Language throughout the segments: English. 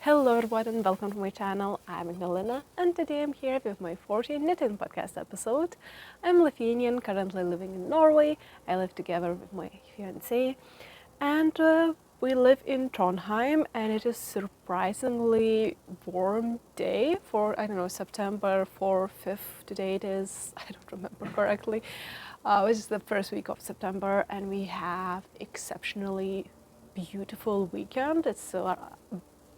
Hello everyone and welcome to my channel. I'm Agnelina and today I'm here with my 14th knitting podcast episode. I'm Lithuanian, currently living in Norway. I live together with my fiancé and we live in Trondheim, and it is surprisingly warm day for, I don't know, September 4th, 5th, today it is, I don't remember correctly. Which is the first week of September, and we have exceptionally beautiful weekend. It's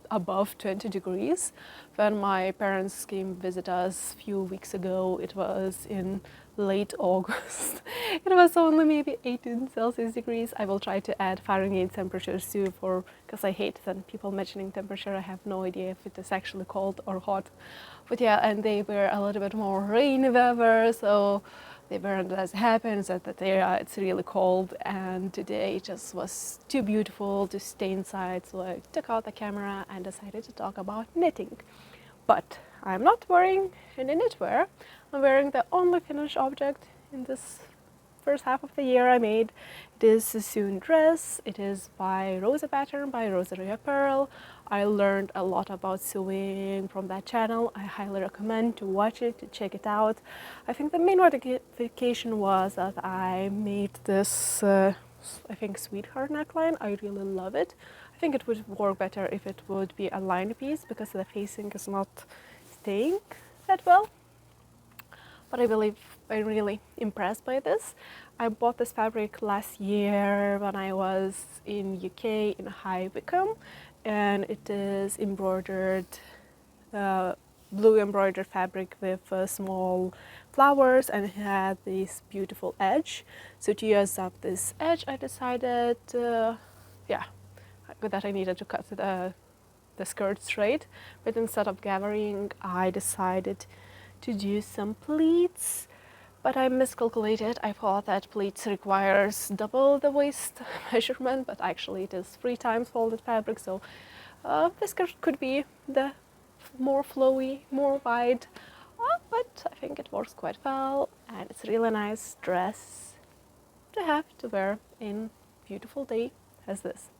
above 20 degrees. When my parents came visit us a few weeks ago, it was in late August. It was only maybe 18 Celsius degrees. I will try to add Fahrenheit temperatures too, because I hate when people mentioning temperature. I have no idea if it is actually cold or hot. But yeah, and they were a little bit more rainy weather, so they weren't as happy and said that it's really cold, and today it just was too beautiful to stay inside, so I took out the camera and decided to talk about knitting. But I'm not wearing any knitwear. I'm wearing the only finished object in this first half of the year I made. It is a sewn dress. It is by Rosa pattern by Rosaria Pearl. I learned a lot about sewing from that channel. I highly recommend to watch it, to check it out. I think the main modification was that I made this, I think, sweetheart neckline. I really love it. I think it would work better if it would be a line piece because the facing is not staying that well. But I believe I'm really impressed by this. I bought this fabric last year when I was in UK in High Wycombe, and it is embroidered, blue embroidered fabric with small flowers, and it had this beautiful edge. So to use up this edge, I decided, that I needed to cut the skirt straight, but instead of gathering, I decided to do some pleats, but I miscalculated. I thought that pleats requires double the waist measurement, but actually it is 3 times folded fabric, so this could be the more flowy, more wide, but I think it works quite well, and it's a really nice dress to have to wear in beautiful day as this.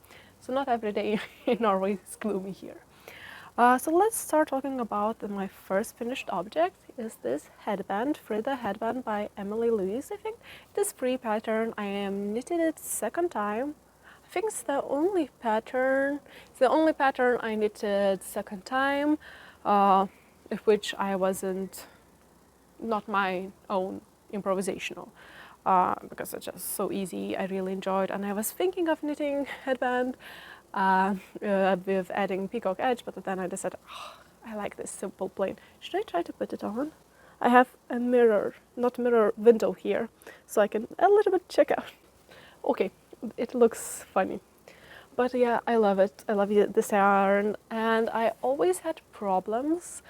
So not every day in Norway is gloomy here. So let's start talking about my first finished object. Is this headband, Frida headband by Emily Louise, I think. This free pattern, I am knitted it second time. I think it's the only pattern I knitted second time, which I wasn't, not my own improvisational, because it's just so easy. I really enjoyed, and I was thinking of knitting headband with adding peacock edge, but then I decided, I like this simple plain. Should I try to put it on? I have a window here, so I can a little bit check out. Okay, it looks funny. But yeah, I love it. I love this yarn, and I always had problems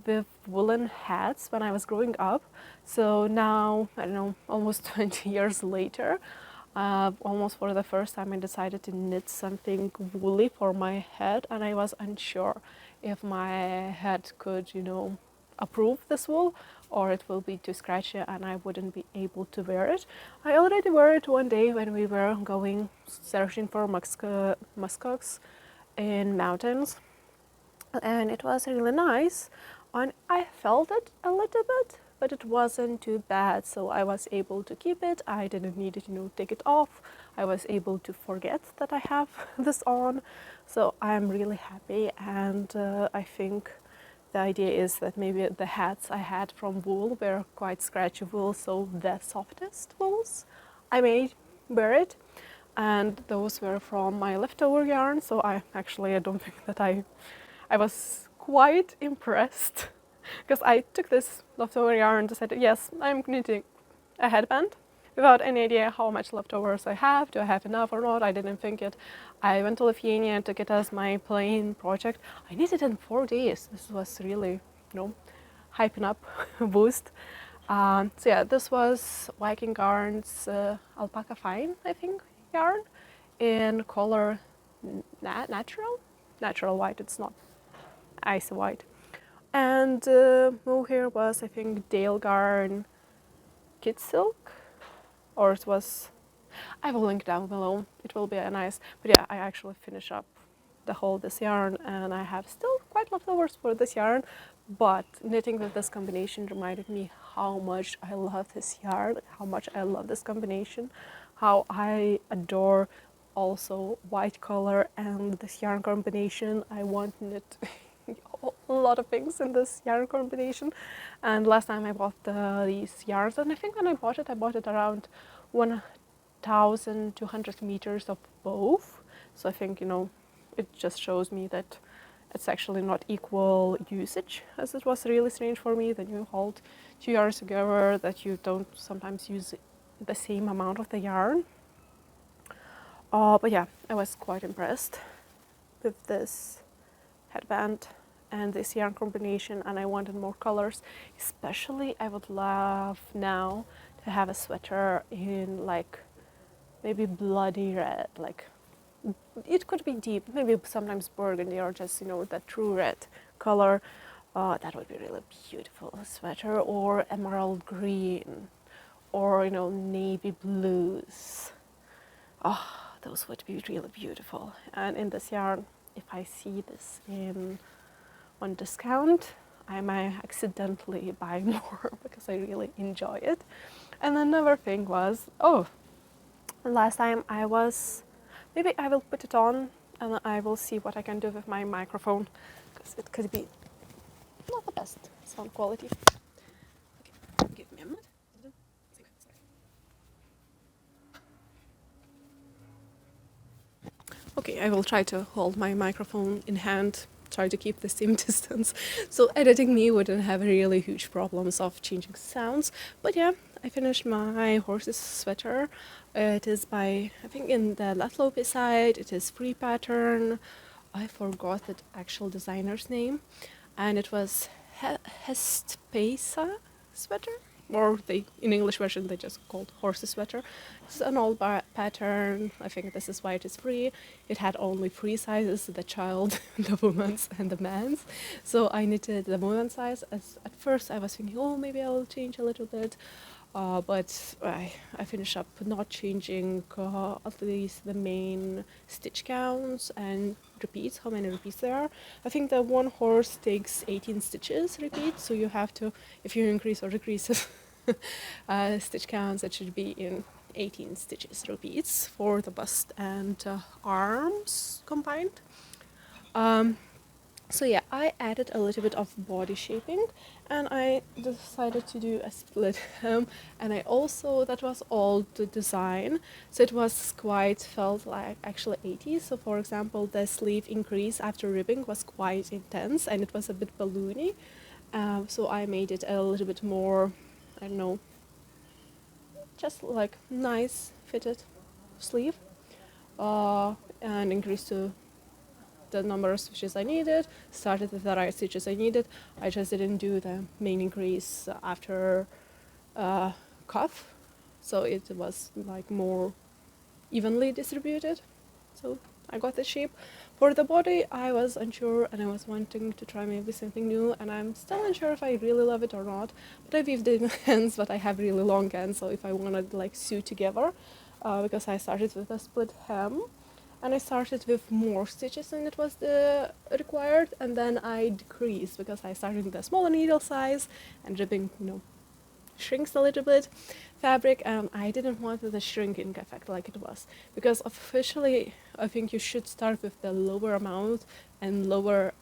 with woolen hats when I was growing up. So now, I don't know, almost 20 years later, almost for the first time I decided to knit something woolly for my head, and I was unsure if my head could, approve this wool, or it will be too scratchy and I wouldn't be able to wear it. I already wore it one day when we were going searching for muskox in mountains, and it was really nice, and I felt it a little bit, but it wasn't too bad, so I was able to keep it. I didn't need to take it off. I was able to forget that I have this on, so I'm really happy. And I think the idea is that maybe the hats I had from wool were quite scratchy wool, so the softest wools I may wear it, and those were from my leftover yarn, so I don't think that I was quite impressed, because I took this leftover yarn and decided, yes, I'm knitting a headband without any idea how much leftovers I have. Do I have enough or not? I didn't think it. I went to Lithuania and took it as my plain project. I knitted it in 4 days. This was really, hyping up boost. So yeah, this was Viking Garn's Alpaca Fine, I think, yarn in color natural white. It's not icy white. And mohair was, I think, Dale Garn Kidsilk, or it was, I will link down below. It will be a nice, but yeah, I actually finish up the whole this yarn, and I have still quite leftovers for this yarn, but knitting with this combination reminded me how much I love this yarn, how much I love this combination, how I adore also white color and this yarn combination. I want to knit a lot of things in this yarn combination. And last time I bought these yarns, and I think when I bought it around 1,200 meters of both. So I think, you know, it just shows me that it's actually not equal usage, as it was really strange for me that you hold 2 yarns together, that you don't sometimes use the same amount of the yarn. But yeah, I was quite impressed with this headband and this yarn combination, and I wanted more colors. Especially I would love now to have a sweater in like maybe bloody red, like it could be deep, maybe sometimes burgundy or just, you know, that true red color. That would be really beautiful sweater, or emerald green, or, you know, navy blues. Oh, those would be really beautiful. And in this yarn, if I see this on discount, I might accidentally buy more because I really enjoy it. And another thing was, last time maybe I will put it on and I will see what I can do with my microphone, because it could be not the best sound quality. Okay, give me a minute. Okay, I will try to hold my microphone in hand, try to keep the same distance, so editing me wouldn't have really huge problems of changing sounds. But yeah, I finished my horse's sweater. It is by, I think in the Léttlopi side, it is free pattern. I forgot the actual designer's name, and it was Hestpesa sweater, or they, in English version they just called horse sweater. It's an old pattern. I think this is why it is free. It had only 3 sizes: the child, the woman's, and the man's. So I knitted the woman's size. As at first I was thinking, oh, maybe I'll change a little bit. But I finished up not changing at least the main stitch counts and repeats, how many repeats there are. I think the one horse takes 18 stitches repeat, so you have to, if you increase or decrease stitch counts, it should be in 18 stitches repeats for the bust and arms combined. So yeah, I added a little bit of body shaping, and I decided to do a split hem, and I also, that was all the design, so it was quite, felt like actually 80s. So for example, the sleeve increase after ribbing was quite intense, and it was a bit balloony, so I made it a little bit more, I don't know, just like nice fitted sleeve, and increased to the number of stitches I needed, started with the right stitches I needed. I just didn't do the main increase after cuff, so it was like more evenly distributed. So I got the shape. For the body, I was unsure, and I was wanting to try maybe something new, and I'm still unsure if I really love it or not. But I weaved in ends, but I have really long ends, so if I want to like sew together, because I started with a split hem, and I started with more stitches than it was required, and then I decreased because I started with a smaller needle size, and ribbing, you know, shrinks a little bit fabric, and I didn't want the shrinking effect like it was, because officially I think you should start with the lower amount and lower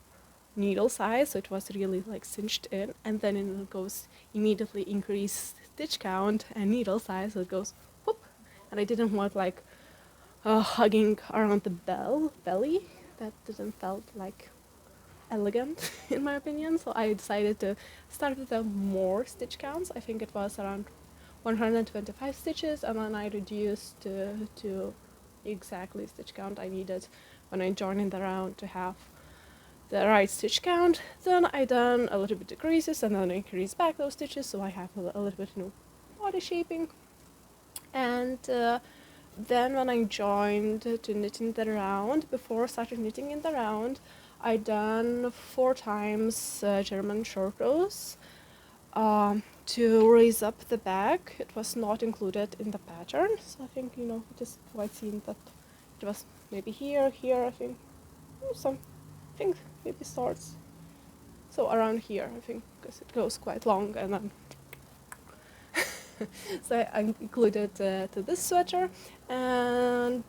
needle size, so it was really like cinched in, and then it goes immediately increase stitch count and needle size, so it goes whoop, and I didn't want like hugging around the belly. That didn't felt like elegant in my opinion, so I decided to start with the more stitch counts. I think it was around 125 stitches, and then I reduced to exactly stitch count I needed when I joined in the round to have the right stitch count. Then I done a little bit decreases, and then I increased back those stitches, so I have a little bit, you know, body shaping. And then when I joined to knitting the round, before starting knitting in the round, I done 4 times German short rows to raise up the back. It was not included in the pattern, so I think, you know, it is quite seen that it was maybe here, I think, some, I think maybe starts, so around here, I think, because it goes quite long, and then so I included to this sweater, and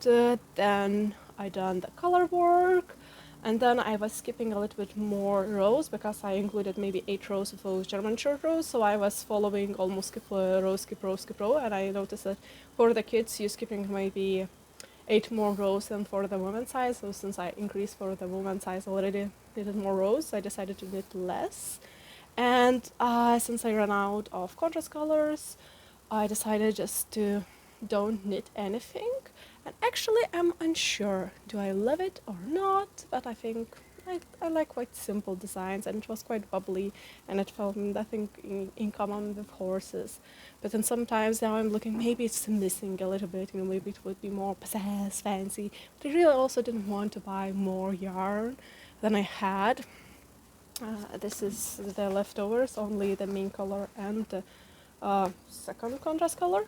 then I done the color work, and then I was skipping a little bit more rows because I included maybe 8 rows of those German short rows, so I was following almost skip row, skip row, skip row, and I noticed that for the kids you're skipping maybe 8 more rows than for the women's size, so since I increased for the women's size already, needed more rows, I decided to knit less. And since I ran out of contrast colors, I decided just to don't knit anything. And actually, I'm unsure, do I love it or not? But I think I like quite simple designs, and it was quite bubbly, and it felt, I think, in common with horses. But then sometimes now I'm looking, maybe it's missing a little bit, maybe it would be more pizzazz, fancy. But I really also didn't want to buy more yarn than I had. This is the leftovers, only the main color and the second contrast color.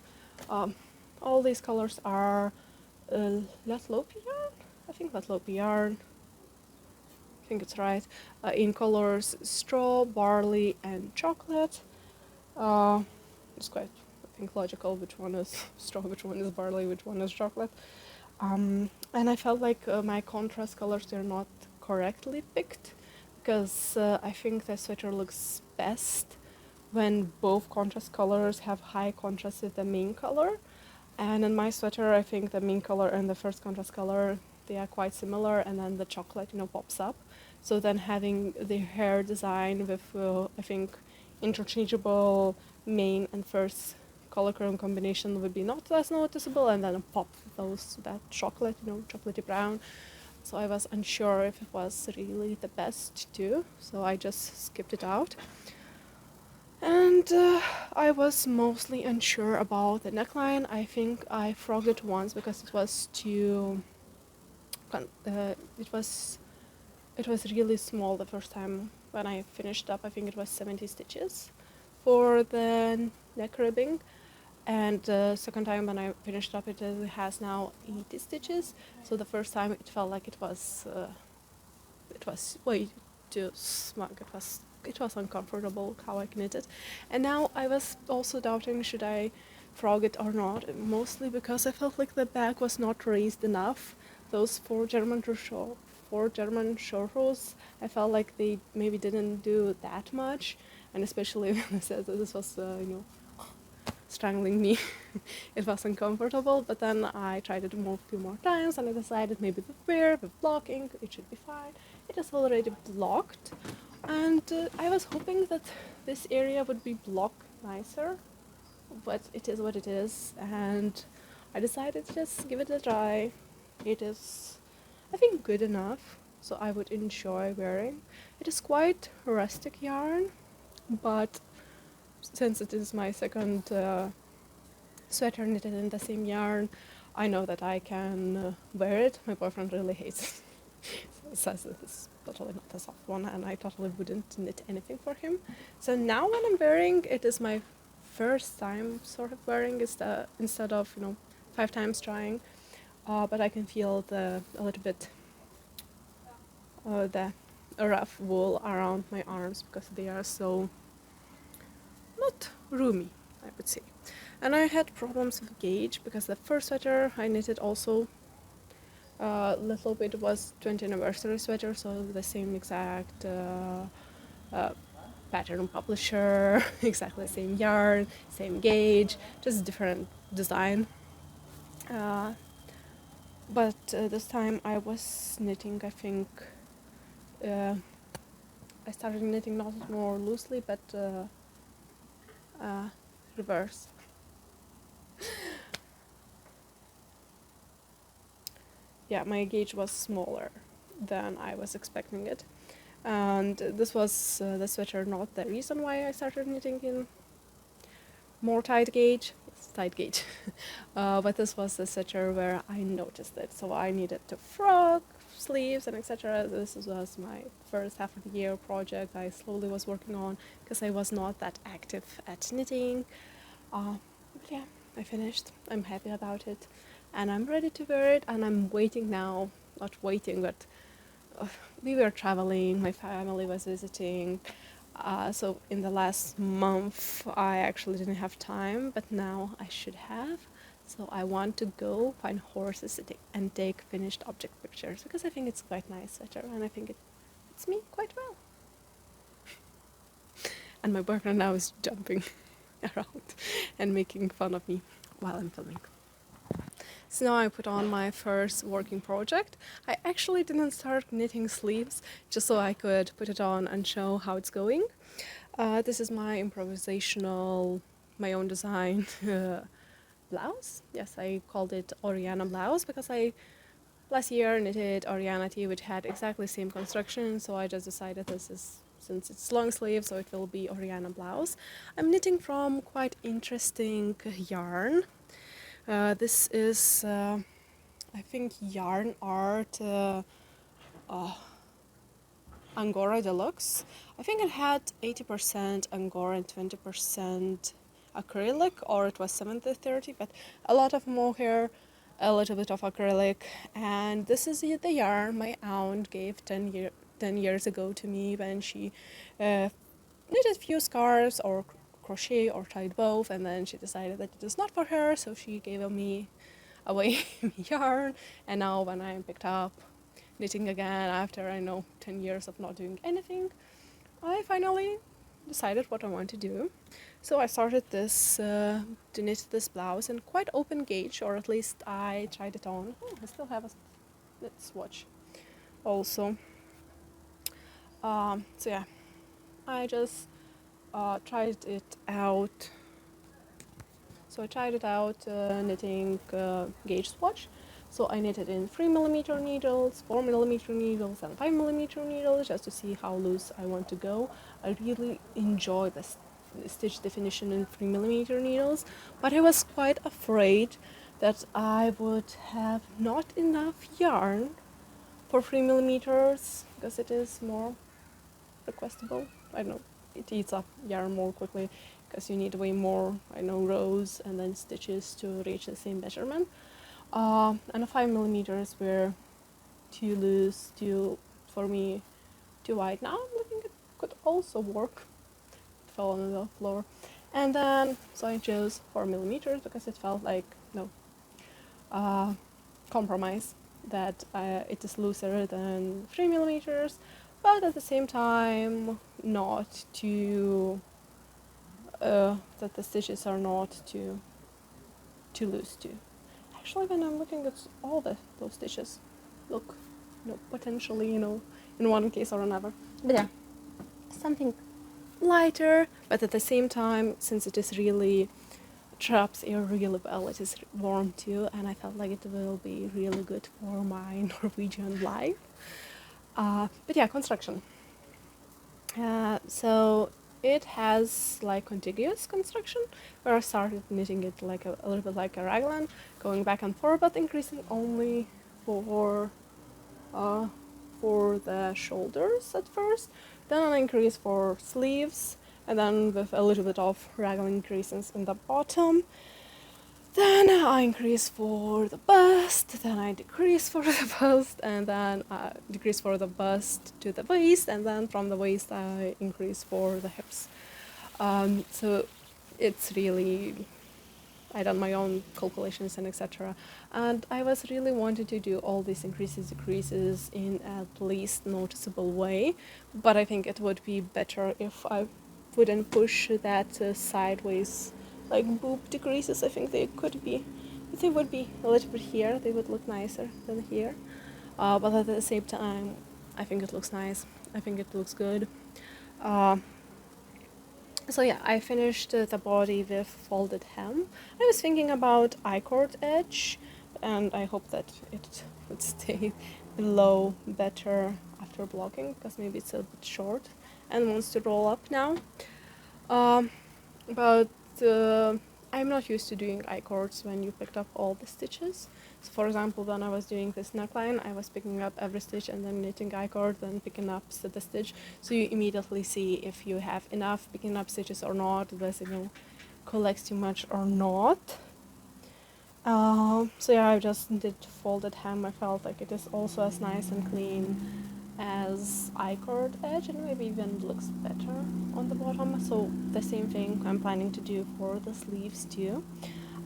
All these colors are Léttlopi yarn? I think Léttlopi yarn. I think it's right. In colors straw, barley, and chocolate. It's quite, I think, logical which one is straw, which one is barley, which one is chocolate. And I felt like my contrast colors are not correctly picked, because I think the sweater looks best when both contrast colors have high contrast with the main color. And in my sweater, I think the main color and the first contrast color, they are quite similar, and then the chocolate, pops up. So then having the hair design with, I think, interchangeable main and first color chrome combination would be not as noticeable, and then pop that chocolate, chocolatey brown. So I was unsure if it was really the best to do, so I just skipped it out. And I was mostly unsure about the neckline. I think I frogged it once because it was too. It was really small the first time when I finished up. I think it was 70 stitches for the neck ribbing, and the second time when I finished up, it has now 80 stitches. So the first time it felt like it was way too smug. It was uncomfortable how I knitted, and now I was also doubting should I frog it or not. Mostly because I felt like the back was not raised enough. Those four German short rows, I felt like they maybe didn't do that much, and especially when I said that this was strangling me, it was uncomfortable. But then I tried it a few more times, and I decided maybe with blocking, it should be fine. It is already blocked, and I was hoping that this area would be blocked nicer, but it is what it is, and I decided to just give it a try. It is, I think, good enough, so I would enjoy wearing. It is quite rustic yarn, but since it is my second sweater knitted in the same yarn, I know that I can wear it. My boyfriend really hates it. Says that it's totally not a soft one, and I totally wouldn't knit anything for him. So now when I'm wearing it, is my first time sort of wearing it instead of 5 times trying, but I can feel a little bit the rough wool around my arms because they are so not roomy, I would say. And I had problems with gauge because the first sweater I knitted also little bit was 20th anniversary sweater, so the same exact pattern publisher, exactly the same yarn, same gauge, just different design. But this time I was knitting, I think, I started knitting not more loosely, but reverse. Yeah, my gauge was smaller than I was expecting it. And this was the sweater not the reason why I started knitting in more tight gauge. It's tight gauge. But this was the sweater where I noticed it. So I needed to frog, sleeves, and etc. This was my first half of the year project I slowly was working on because I was not that active at knitting. But yeah, I finished. I'm happy about it. And I'm ready to wear it, and I'm waiting now, not waiting, but we were traveling, my family was visiting, so in the last month I actually didn't have time, but now I should have. So I want to go find horses and take finished object pictures because I think it's quite nice better and I think it fits me quite well. And my boyfriend now is jumping around and making fun of me while I'm filming. So now I put on my first working project. I actually didn't start knitting sleeves just so I could put it on and show how it's going. This is my improvisational, my own design blouse. Yes, I called it Oriana blouse because I last year knitted Oriana tee which had exactly the same construction, so I just decided this is, since it's long sleeve, so it will be Oriana blouse. I'm knitting from quite interesting yarn. This is, I think, YarnArt Angora Deluxe. I think it had 80% Angora and 20% acrylic, or it was 70-30, but a lot of mohair, a little bit of acrylic. And this is the yarn my aunt gave 10 years ago to me when she knitted a few scarves or crochet or tied both, and then she decided that it is not for her, so she gave me away yarn. And now when I picked up knitting again after, I know, 10 years of not doing anything, I finally decided what I want to do. So I started this to knit this blouse in quite open gauge, or at least I tried it on. Oh, I still have a swatch also. So yeah, I just tried it out. So I tried it out knitting gauge swatch. So I knitted in 3mm needles, 4mm needles, and 5mm needles just to see how loose I want to go. I really enjoy the stitch definition in 3mm needles, but I was quite afraid that I would have not enough yarn for 3mm because it is more requestable. I don't know, it eats up yarn more quickly because you need way more, I know, rows and then stitches to reach the same measurement. And the 5mm were too loose, for me, too wide. Now I'm looking, it could also work. It fell on the floor. And then, so I chose 4mm because it felt like, no, compromise, that it is looser than 3mm, but at the same time, not too, that the stitches are not too loose too. Actually, when I'm looking at all those stitches, look, potentially, in one case or another. But yeah, something lighter, but at the same time, since it is really traps air really well, it is warm too, and I felt like it will be really good for my Norwegian life. But yeah, construction. So it has like contiguous construction, where I started knitting it like a little bit like a raglan, going back and forth, but increasing only for the shoulders at first, then an increase for sleeves, and then with a little bit of raglan increases in the bottom. Then I increase for the bust, then I decrease for the bust, and then decrease for the bust to the waist, and then from the waist I increase for the hips. So it's really, I done my own calculations and etc. And I was really wanted to do all these increases, decreases in at least noticeable way, but I think it would be better if I wouldn't push that sideways, like boob decreases. I think they could be, if they would be a little bit here, they would look nicer than here. But at the same time, I think it looks nice. I think it looks good. So yeah, I finished the body with folded hem. I was thinking about I-cord edge, and I hope that it would stay below better after blocking, because maybe it's a bit short and wants to roll up now. But I'm not used to doing I-cords when you picked up all the stitches. So for example, when I was doing this neckline, I was picking up every stitch and then knitting I-cord, then picking up the stitch. So you immediately see if you have enough picking up stitches or not, does it collects too much or not. So yeah, I just did folded hem. I felt like it is also as nice and clean has I-cord edge and maybe even looks better on the bottom. So the same thing I'm planning to do for the sleeves too.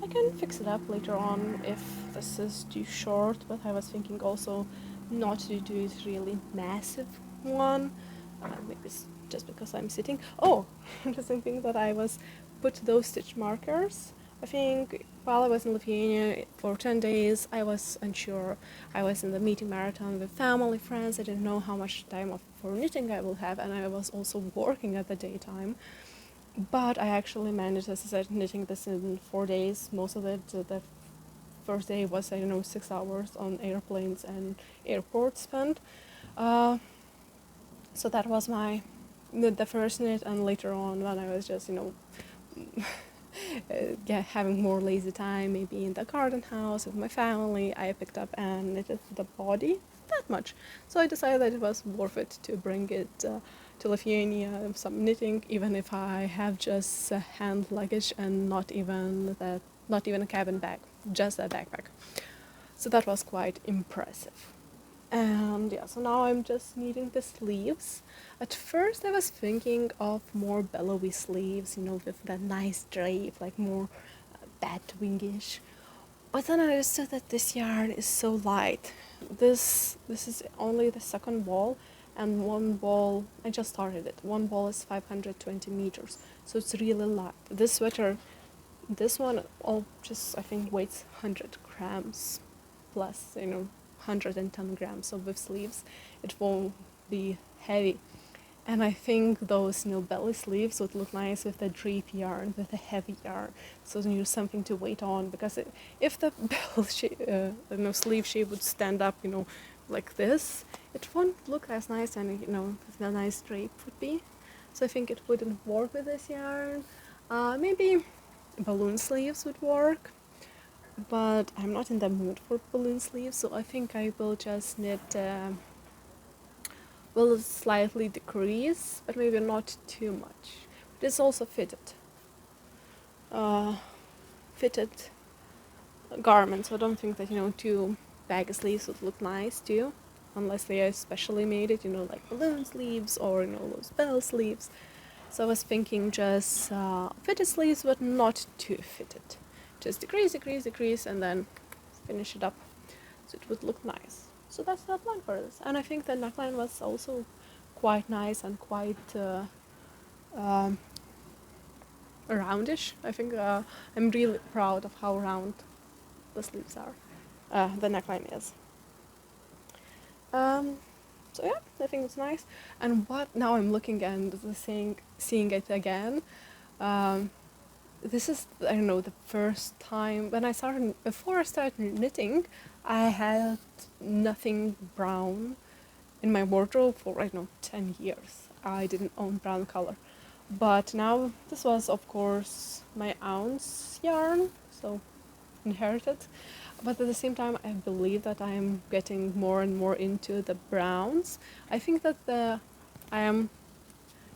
I can fix it up later on if this is too short, but I was thinking also not to do it really massive one. Maybe it's just because I'm sitting. Oh, interesting thing that I was put those stitch markers. I think while I was in Lithuania for 10 days, I was unsure. I was in the meeting marathon with family, friends. I didn't know how much time for knitting I will have, and I was also working at the daytime. But I actually managed, as I said, knitting this in 4 days. Most of it, the first day was, I don't know, 6 hours on airplanes and airports spent. So that was the first knit, and later on when I was just, having more lazy time, maybe in the garden house with my family, I picked up and knitted the body that much. So I decided that it was worth it to bring it to Lithuania, some knitting, even if I have just hand luggage and not even a cabin bag, just a backpack. So that was quite impressive. And yeah, so now I'm just knitting the sleeves. At first I was thinking of more billowy sleeves, with that nice drape, like more bat-wingish. But then I understood that this yarn is so light. This is only the second ball, and one ball, I just started it. One ball is 520 meters, so it's really light. This sweater, this one, just I think weighs 100 grams plus, 110 grams. So with sleeves, it won't be heavy. And I think those, belly sleeves would look nice with the drape yarn, with the heavy yarn. So something to weight on, because if the sleeve shape would stand up, like this, it won't look as nice, and with the nice drape would be. So I think it wouldn't work with this yarn. Maybe balloon sleeves would work, but I'm not in the mood for balloon sleeves, so I think I will just knit. Will slightly decrease, but maybe not too much. But it's also fitted garment, so I don't think that two baggy sleeves would look nice too, unless they are specially made it, like balloon sleeves or those bell sleeves. So I was thinking just fitted sleeves, but not too fitted. Just decrease, and then finish it up, so it would look nice. So that's the plan for this. And I think the neckline was also quite nice and quite roundish. I think I'm really proud of how round the sleeves are, the neckline is. So yeah, I think it's nice. And now I'm looking and seeing it again. This is, I don't know, the first time before I started knitting, I had nothing brown in my wardrobe for, 10 years. I didn't own brown color. But now, this was, of course, my aunt's yarn, so inherited. But at the same time, I believe that I am getting more and more into the browns. I think that I am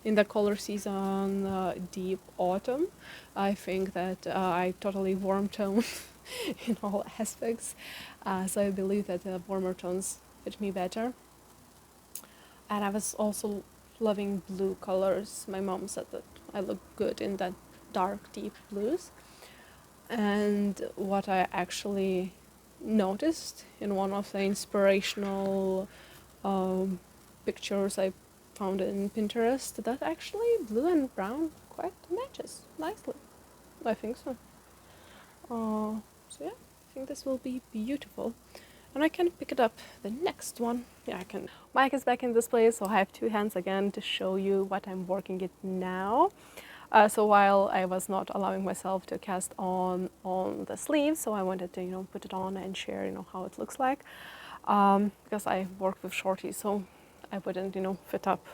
in the color season, deep autumn. I think that I totally warm tone in all aspects. So I believe that the warmer tones fit me better. And I was also loving blue colors. My mom said that I look good in that dark, deep blues. And what I actually noticed in one of the inspirational pictures I found in Pinterest, that actually blue and brown quite matches nicely. I think so. So yeah, I think this will be beautiful. And I can pick it up the next one. Yeah, I can. Mic is back in display, so I have two hands again to show you what I'm working it now. So while I was not allowing myself to cast on the sleeves, so I wanted to put it on and share how it looks like, because I work with shorties, so I wouldn't fit up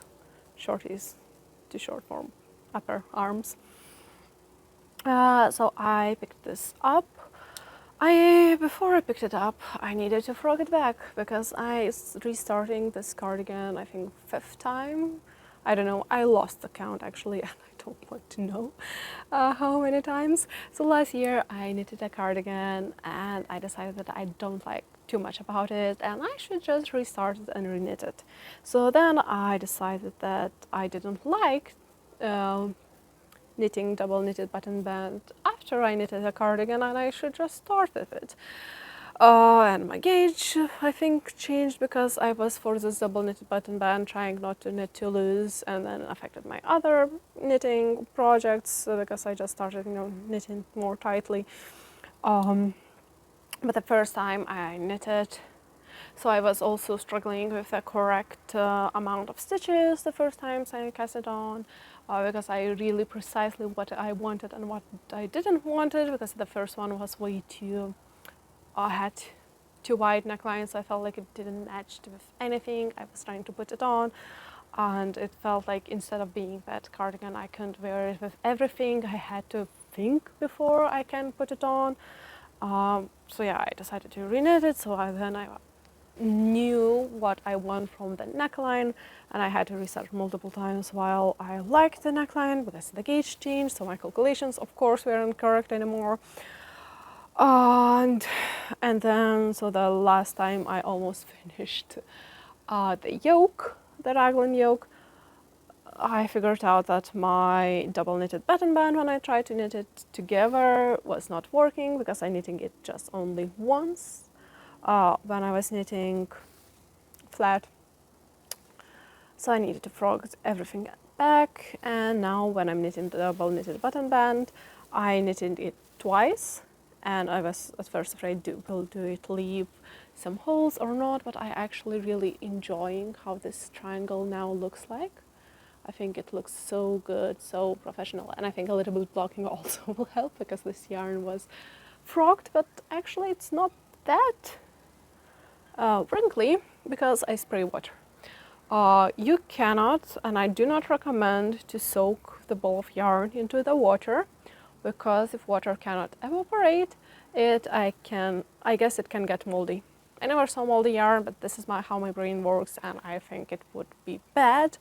shorties too short for upper arms. So I picked this up. Before I picked it up, I needed to frog it back because I restarting this cardigan, I think 5th time. I don't know, I lost the count actually, and I don't want to know how many times. So last year I knitted a cardigan and I decided that I don't like too much about it and I should just restart it and reknit it. So then I decided that I didn't like knitting double knitted button band after I knitted a cardigan and I should just start with it. And my gauge, I think, changed because I was for this double knitted button band trying not to knit too loose, and then affected my other knitting projects because I just started, knitting more tightly. But the first time I knitted, so I was also struggling with the correct amount of stitches the first times I cast it on, because I really precisely what I wanted and what I didn't want it, because the first one was way too, I had too wide necklines, so I felt like it didn't match with anything I was trying to put it on, and it felt like instead of being that cardigan I couldn't wear it with everything, I had to think before I can put it on. So yeah, I decided to reknit it, so then I knew what I want from the neckline, and I had to restart multiple times while I liked the neckline because the gauge changed, so my calculations of course weren't correct anymore. And then, so the last time I almost finished the yoke, the raglan yoke, I figured out that my double knitted button band, when I tried to knit it together, was not working because I'm knitting it just only once. When I was knitting flat, so I needed to frog everything back, and now when I'm knitting the double knitted button band, I knitted it twice, and I was at first afraid, will it leave some holes or not, but I actually really enjoying how this triangle now looks like. I think it looks so good, so professional, and I think a little bit blocking also will help because this yarn was frogged, but actually it's not that wrinkly because I spray water. You cannot, and I do not recommend to soak the ball of yarn into the water, because if water cannot evaporate it, I guess it can get moldy. I never saw moldy yarn, but this is how my brain works, and I think it would be bad.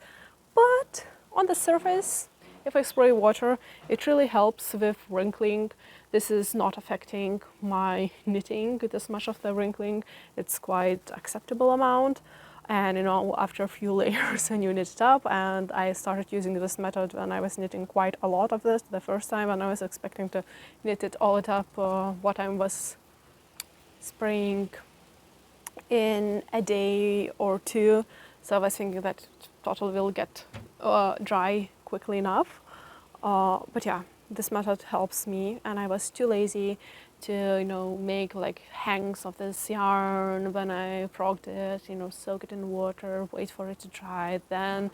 But on the surface, if I spray water, it really helps with wrinkling. This is not affecting my knitting this much of the wrinkling. It's quite acceptable amount. And after a few layers and you knit it up, and I started using this method when I was knitting quite a lot of this the first time, and I was expecting to knit it all up what I was spraying in a day or two. So I was thinking that total will get dry quickly enough. But yeah, this method helps me, and I was too lazy to make like hangs of this yarn when I frogged it, soak it in water, wait for it to dry, then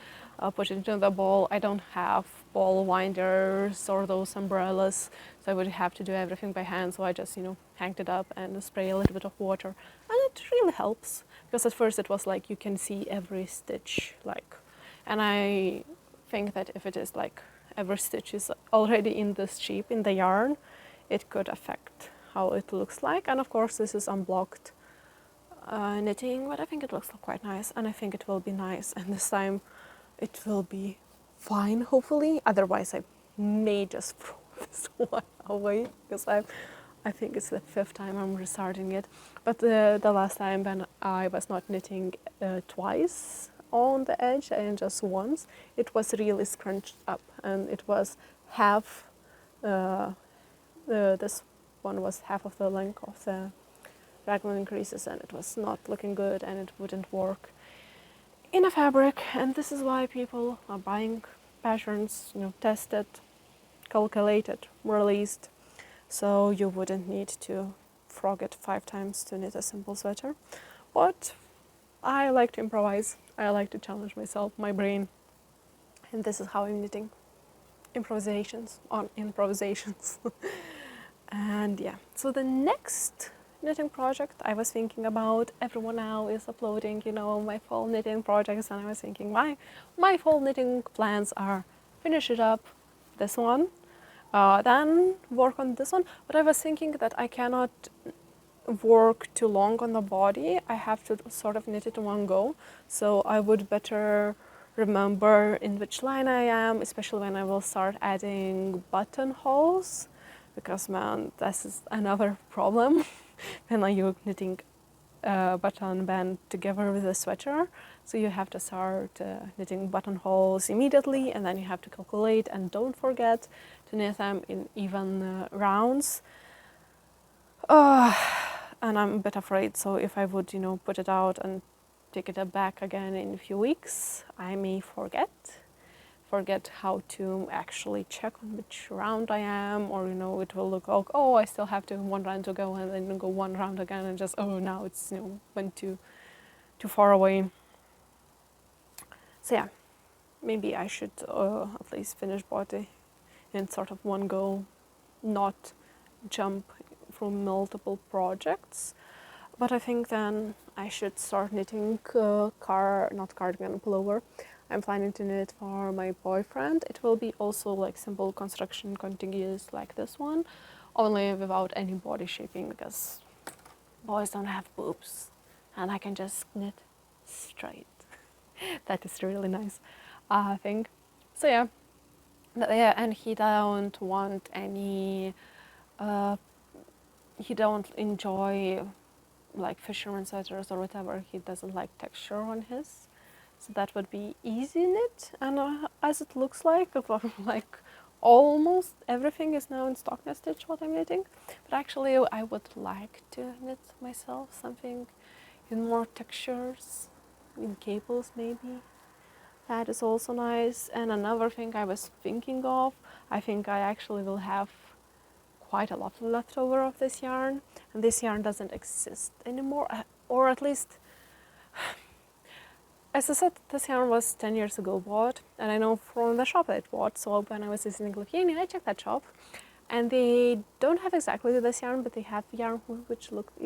put it into the ball. I don't have ball winders or those umbrellas, so I would have to do everything by hand, so I just hanged it up and spray a little bit of water, and it really helps, because at first it was like you can see every stitch, and I think that if it is like every stitch is already in this shape in the yarn, it could affect how it looks like. And of course this is unblocked knitting, but I think it looks quite nice, and I think it will be nice, and this time it will be fine, hopefully. Otherwise I may just throw this one away, because I think it's the 5th time I'm restarting it. But the last time when I was not knitting twice on the edge and just once, it was really scrunched up, and it was half this one was half of the length of the raglan creases, and it was not looking good, and it wouldn't work in a fabric. And this is why people are buying patterns, tested, calculated, released, so you wouldn't need to frog it 5 times to knit a simple sweater. But I like to improvise. I like to challenge myself, my brain, and this is how I'm knitting. Improvisations on improvisations. And yeah, so the next knitting project I was thinking about, everyone now is uploading, my fall knitting projects, and I was thinking my fall knitting plans are finish it up, this one, then work on this one. But I was thinking that I cannot work too long on the body. I have to sort of knit it in one go, so I would better remember in which line I am, especially when I will start adding buttonholes, because man, this is another problem when you're knitting button band together with a sweater. So you have to start knitting buttonholes immediately, and then you have to calculate, and don't forget to knit them in even rounds. And I'm a bit afraid, so if I would, put it out and take it back again in a few weeks, I may forget how to actually check on which round I am, or it will look like, oh, I still have to one round to go, and then go one round again, and just, oh, now it's went too far away. So yeah, maybe I should at least finish body in sort of one go, not jump from multiple projects. But I think then I should start knitting not cardigan, pullover. I'm planning to knit for my boyfriend. It will be also like simple construction, contiguous like this one, only without any body shaping, because boys don't have boobs and I can just knit straight. That is really nice, I think. So yeah, and he don't want any, he don't enjoy like fisherman sweaters or whatever. He doesn't like texture on his. So that would be easy knit, and as it looks like almost everything is now in stockinette stitch what I'm knitting. But actually I would like to knit myself something in more textures, in cables maybe. That is also nice. And another thing I was thinking of, I think I actually will have quite a lot left over of this yarn, and this yarn doesn't exist anymore, or at least, as I said, this yarn was 10 years ago bought, and I know from the shop that it bought. So when I was visiting Lithuania, I checked that shop, and they don't have exactly this yarn, but they have yarn which looked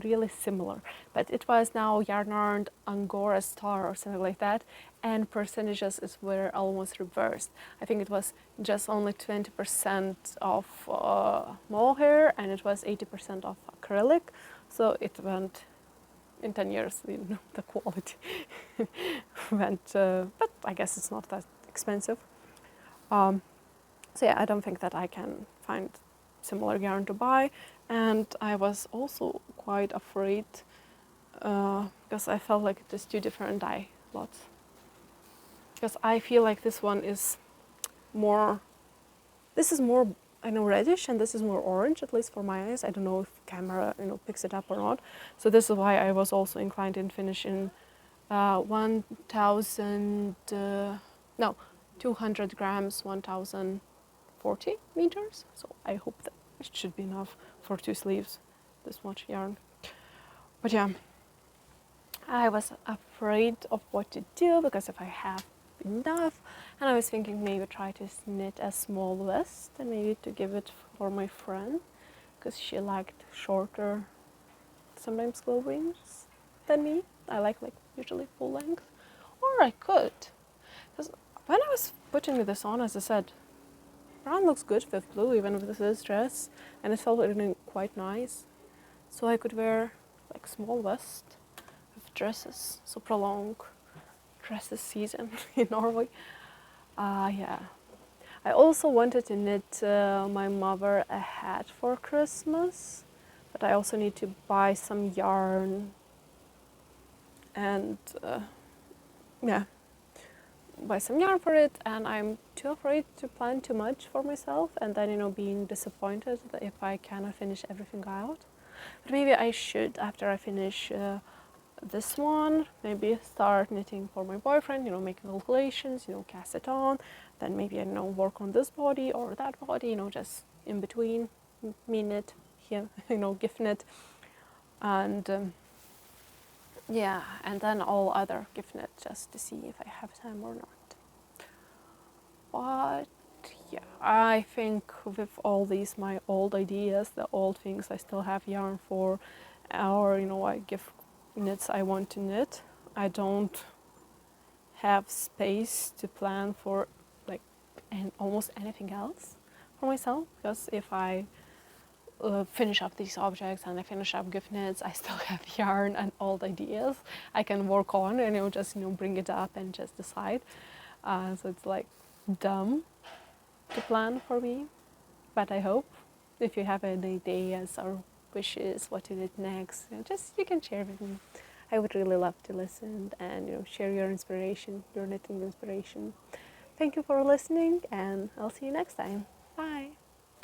really similar. But it was now YarnArt Angora Star or something like that, and percentages were almost reversed. I think it was just only 20% of mohair, and it was 80% of acrylic. So it went in 10 years, the quality went, but I guess it's not that expensive. So yeah, I don't think that I can find similar yarn to buy. And I was also quite afraid because I felt like it is two different dye lots. Because I feel like this one is more, this is more, I know, reddish, and this is more orange, at least for my eyes. I don't know if camera, picks it up or not. So this is why I was also inclined in finishing 200 grams, 1040 meters. So I hope that it should be enough for 2 sleeves, this much yarn. But yeah, I was afraid of what to do, because if I have enough, and I was thinking maybe try to knit a small vest and maybe to give it for my friend, because she liked shorter, sometimes glow rings than me. I like usually full length. Or I could, because when I was putting this on, as I said, brown looks good with blue, even with this dress, and it felt really quite nice. So I could wear like small vest with dresses, so prolong dresses season in Norway. Yeah. I also wanted to knit my mother a hat for Christmas, but I also need to buy some yarn and buy some yarn for it, and I'm too afraid to plan too much for myself and then being disappointed if I cannot finish everything out. But maybe I should, after I finish this one, maybe start knitting for my boyfriend, making calculations, cast it on, then maybe work on this body or that body, just in between, me knit here, gift knit, and yeah, and then all other gift knit, just to see if I have time or not. But yeah, I think with all these my old ideas, the old things I still have yarn for, or I give knits I want to knit, I don't have space to plan for almost anything else for myself, because if I finish up these objects and I finish up gift knits, I still have yarn and old ideas I can work on and just bring it up and just decide. So it's like dumb to plan for me, but I hope if you have any ideas or wishes, what you did next. And just you can share with me. I would really love to listen and share your inspiration, your knitting inspiration. Thank you for listening, and I'll see you next time. Bye.